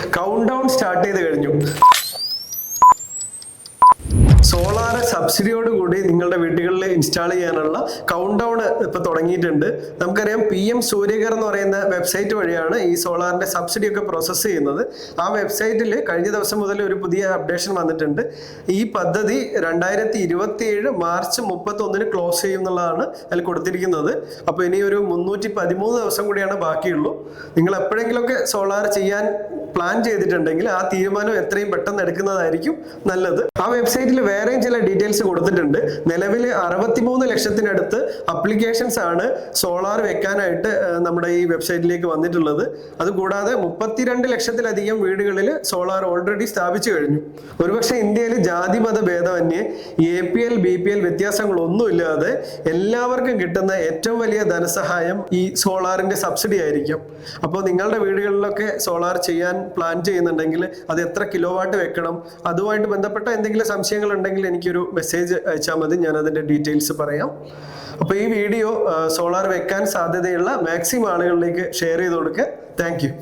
Count down start ചെയ്ത് കഴിഞ്ഞു. Solar സബ്സിഡിയോട് കൂടി നിങ്ങളുടെ വീടുകളിൽ ഇൻസ്റ്റാൾ ചെയ്യാനുള്ള കൗണ്ട് ഡൗൺ ഇപ്പൊ തുടങ്ങിയിട്ടുണ്ട്. നമുക്കറിയാം PM സൂര്യകർ എന്ന് പറയുന്ന വെബ്സൈറ്റ് വഴിയാണ് ഈ സോളാറിന്റെ സബ്സിഡി ഒക്കെ പ്രോസസ്സ് ചെയ്യുന്നത്. ആ വെബ്സൈറ്റിൽ കഴിഞ്ഞ ദിവസം മുതൽ ഒരു പുതിയ അപ്ഡേഷൻ വന്നിട്ടുണ്ട്. ഈ പദ്ധതി 2027 മാർച്ച് 31 ക്ലോസ് ചെയ്യും എന്നുള്ളതാണ് അതിൽ കൊടുത്തിരിക്കുന്നത്. അപ്പോൾ ഇനി ഒരു 313 ദിവസം കൂടിയാണ് ബാക്കിയുള്ളൂ. നിങ്ങൾ എപ്പോഴെങ്കിലുമൊക്കെ സോളാർ ചെയ്യാൻ പ്ലാൻ ചെയ്തിട്ടുണ്ടെങ്കിൽ ആ തീരുമാനം എത്രയും പെട്ടെന്ന് എടുക്കുന്നതായിരിക്കും നല്ലത്. ആ വെബ്സൈറ്റിൽ വേറെയും ചില ഡീറ്റെയിൽസ് കൊടുത്തിട്ടുണ്ട്. നിലവിൽ 63 ലക്ഷത്തിനടുത്ത് അപ്ലിക്കേഷൻസ് ആണ് സോളാർ വെക്കാനായിട്ട് നമ്മുടെ ഈ വെബ്സൈറ്റിലേക്ക് വന്നിട്ടുള്ളത്. അതുകൂടാതെ 32 ലക്ഷത്തിലധികം വീടുകളിൽ സോളാർ ഓൾറെഡി സ്ഥാപിച്ചു കഴിഞ്ഞു. ഒരുപക്ഷെ ഇന്ത്യയിൽ ജാതി മത ഭേദമന്യേ APL BPL വ്യത്യാസങ്ങളൊന്നുമില്ലാതെ എല്ലാവർക്കും കിട്ടുന്ന ഏറ്റവും വലിയ ധനസഹായം ഈ സോളാറിന്റെ സബ്സിഡി ആയിരിക്കും. അപ്പോൾ നിങ്ങളുടെ വീടുകളിലൊക്കെ സോളാർ ചെയ്യാൻ പ്ലാൻ ചെയ്യുന്നുണ്ടെങ്കിൽ അത് എത്ര കിലോവാട്ട് വെക്കണം, അതുമായിട്ട് ബന്ധപ്പെട്ട എന്തെങ്കിലും സംശയങ്ങൾ ഉണ്ടെങ്കിൽ എനിക്കൊരു മെസ്സേജ് അയച്ചാൽ മതി, ഞാൻ അതിന്റെ ഡീറ്റെയിൽസ് പറയാം. അപ്പോൾ ഈ വീഡിയോ സോളാർ വെക്കാൻ സാധ്യതയുള്ള മാക്സിമം ആളുകളിലേക്ക് ഷെയർ ചെയ്ത് കൊടുക്കുക. Thank you.